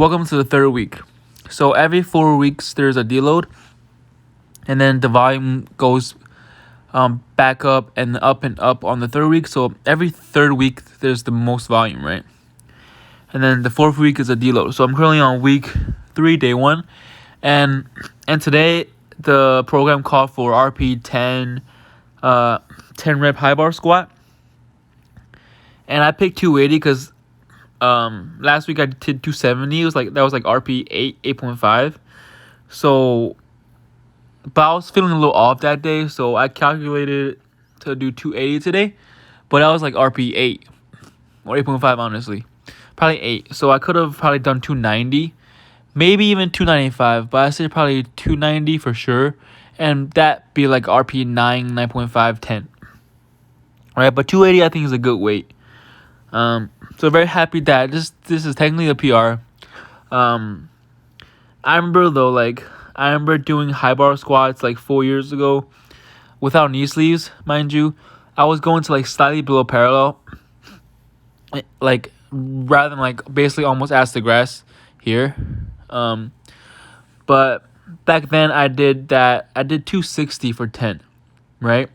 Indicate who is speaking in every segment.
Speaker 1: Welcome to the third week. So every 4 weeks there's a deload, and then the volume goes back up and up on the third week. So every third week there's the most volume, right? And then the fourth week is a deload. So I'm currently on week 3, day 1, and today the program called for RPE8 10 rep high bar squat, and I picked 280 because last week I did 270. That was like RPE8 8.5. So, but I was feeling a little off that day, so I calculated to do 280 today. But that was like RPE8 or 8.5, honestly, probably 8. So I could have probably done 290, maybe even 295. But I said probably 290 for sure, and that be like RPE9 9.5 10. Right, but 280 I think is a good weight. So very happy that this is technically a PR. I remember though, I remember doing high bar squats like 4 years ago without knee sleeves, mind you. I was going to like slightly below parallel, like rather than like basically almost ass to grass here. But back then I did 260 for 10, right?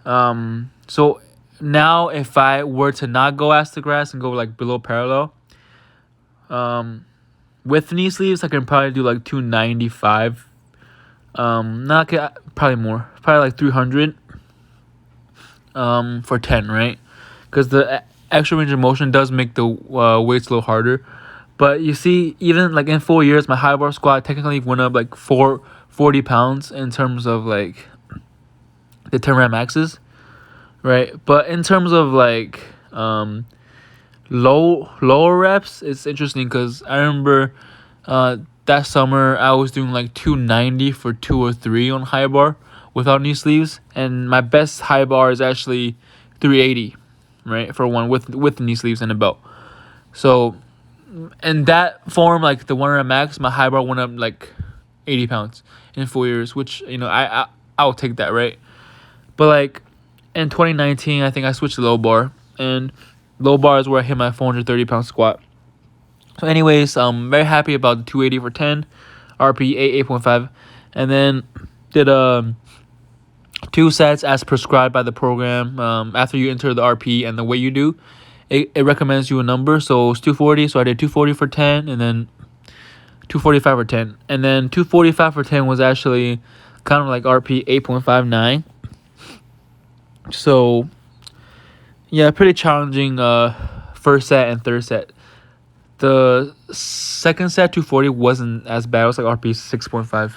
Speaker 1: So now if I were to not go ass to grass and go like below parallel, with knee sleeves I can probably do like 295. Probably more, probably like 300 for 10, right? Because the extra range of motion does make the weights a little harder. But you see, even like in 4 years, my high bar squat technically went up like 40 pounds in terms of like the 10 rep maxes, right? But in terms of like lower reps, it's interesting because I remember that summer I was doing like 290 for 2 or 3 on high bar without knee sleeves, and my best high bar is actually 380, right, for one with knee sleeves and a belt. So in that form, like the 1 rep max, my high bar went up like 80 pounds in 4 years, which I'll take that, right? But like in 2019, I think I switched to low bar, and low bar is where I hit my 430-pound squat. So anyways, I'm very happy about the 280 for 10, RPE8 8.5, and then did 2 sets as prescribed by the program. After you enter the RPE and the weight you do, it recommends you a number. So it's 240, so I did 240 for 10, and then 245 for 10. And then 245 for 10 was actually kind of like RPE 8.59. So yeah, pretty challenging first set and third set. The second set, 240, wasn't as bad. It was like RPE 6.5.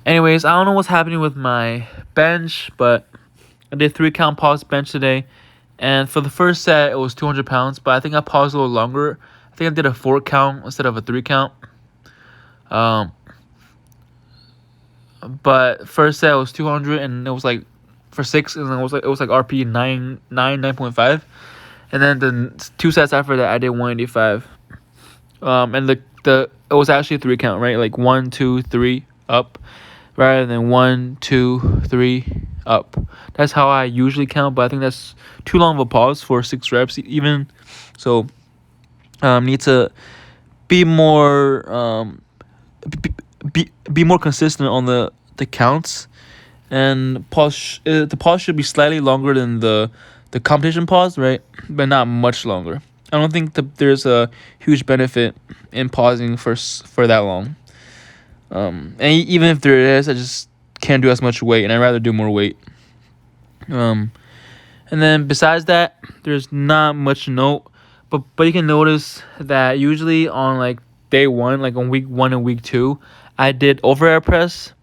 Speaker 1: Anyways, I don't know what's happening with my bench, but I did 3 count pause bench today. And for the first set, it was 200 pounds, but I think I paused a little longer. I think I did a 4 count instead of a 3 count. But first set was 200, and it was like for 6, and it was like RPE 9.5. And then the 2 sets after that, I did 185. And it was actually a 3 count, right? Like 1, 2, 3 up, rather than 1, 2, 3 up. That's how I usually count, but I think that's too long of a pause for 6 reps even. So need to be more be more consistent on the counts, and the pause should be slightly longer than the competition pause, right? But not much longer. I don't think there's a huge benefit in pausing for that long. And even if there is, I just can't do as much weight, and I'd rather do more weight. And then besides that, there's not much to note, but you can notice that usually on like day 1, like on week 1 and week 2, I did overhead press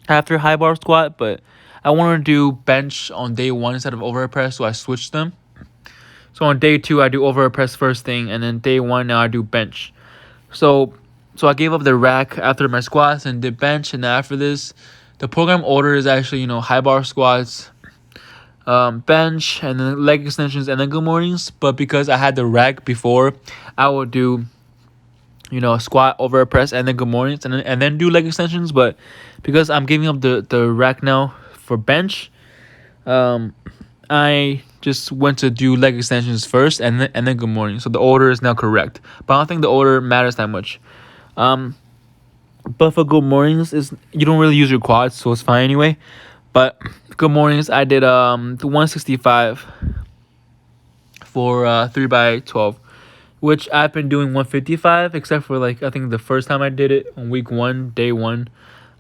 Speaker 1: after high bar squat, but I want to do bench on day 1 instead of overhead press, so I switched them. So on day 2, I do overhead press first thing, and then day 1 now I do bench. So I gave up the rack after my squats and did bench, and after this, the program order is actually, high bar squats, bench, and then leg extensions, and then good mornings. But because I had the rack before, I would do, squat, overhead press, and then good mornings, and then do leg extensions. But because I'm giving up the rack now for bench, I just went to do leg extensions first, and then good morning. So the order is now correct, but I don't think the order matters that much. But for good mornings is you don't really use your quads, so it's fine anyway. But good mornings, I did the 165 for 3x12, which I've been doing 155, except for like I think the first time I did it on week 1, day 1.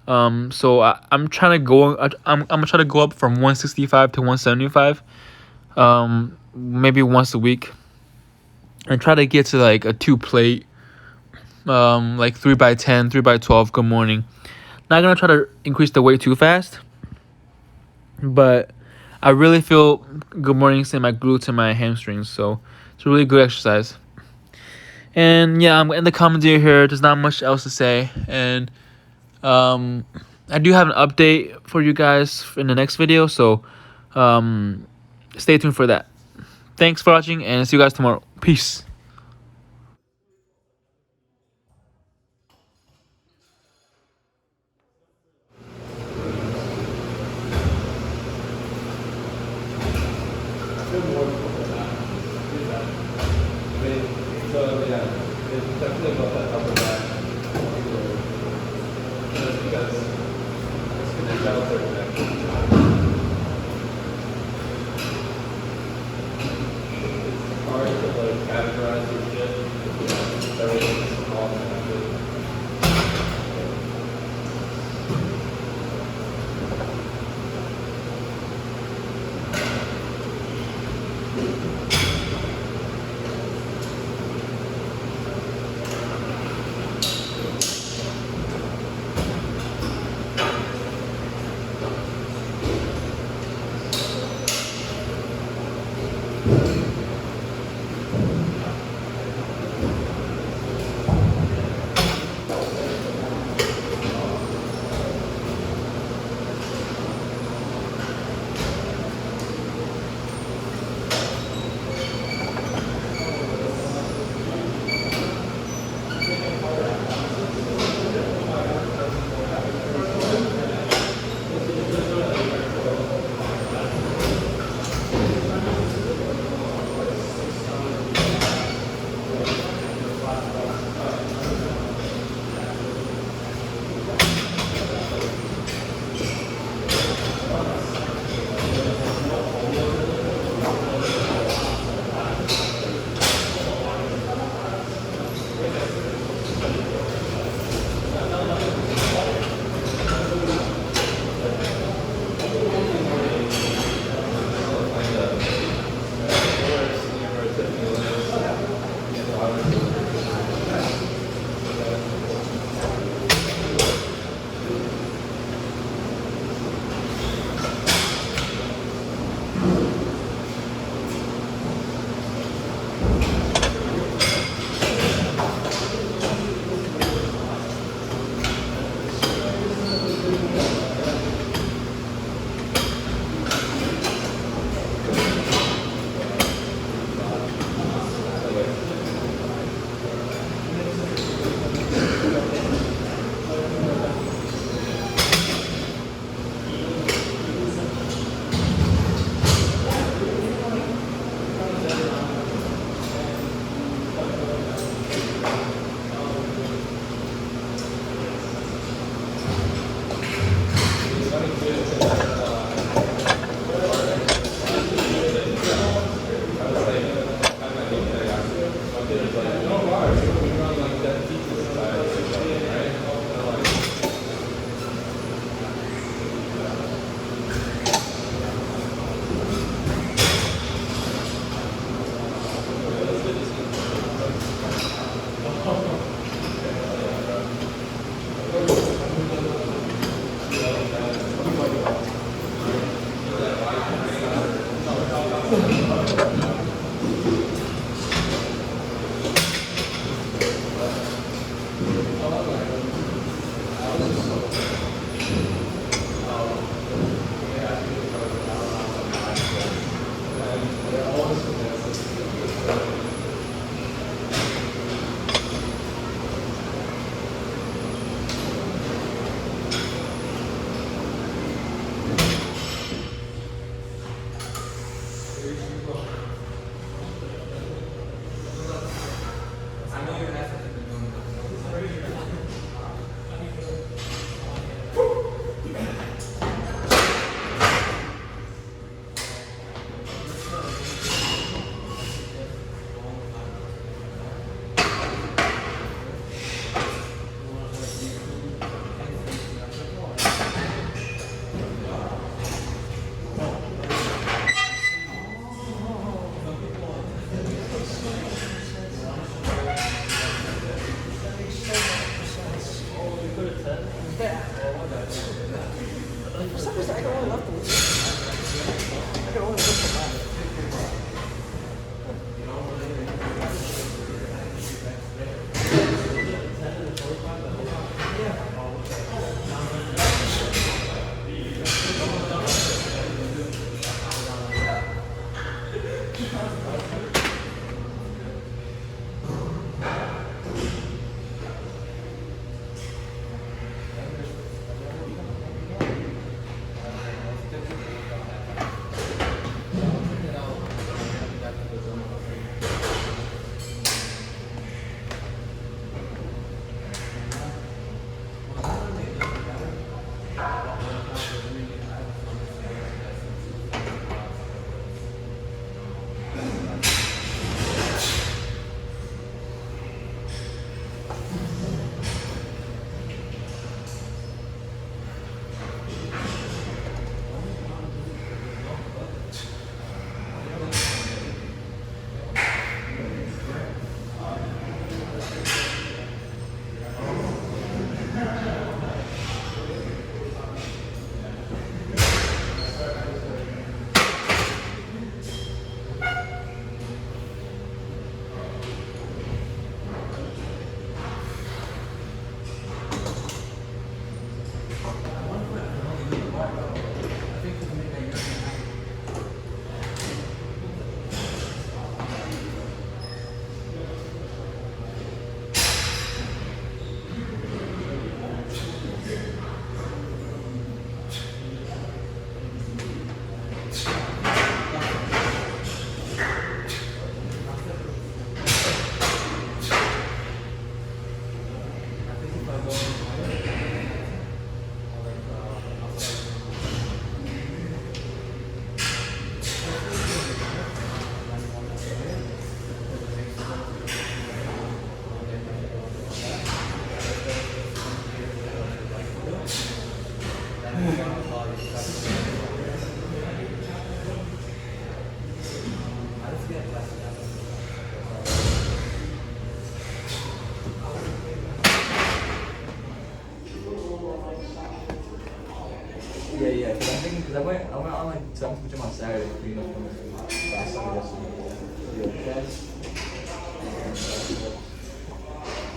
Speaker 1: So I'm trying to go. I'm gonna try to go up from 165 to 175. Maybe once a week, and try to get to like a 2-plate. Like 3x10, 3x12. Good morning. Not gonna try to increase the weight too fast, but I really feel good mornings in my glutes and my hamstrings. So it's a really good exercise. And yeah, I'm gonna end the commentary here. There's not much else to say, and I do have an update for you guys in the next video, so stay tuned for that. Thanks for watching, and see you guys tomorrow. Peace.
Speaker 2: Yeah, because I'm thinking, because I went on like some gym on Saturday, you know, from last Sunday, yesterday. Yeah, chest,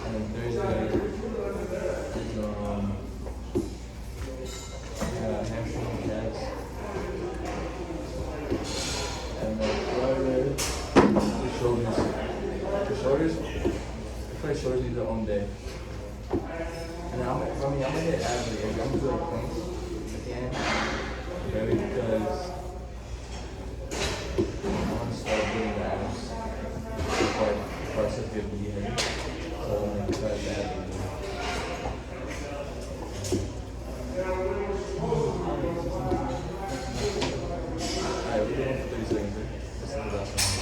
Speaker 2: and then Thursday is hamstring and calves, and then Friday the shoulders. The shoulders, I feel like shoulders need their own day. And then I'm gonna hit abs again. I'm gonna do like points at the end. Maybe because I want to start doing the abs before I start to get the head. So I'm gonna try that. Alright, we're doing it for 30 seconds. This is the last one.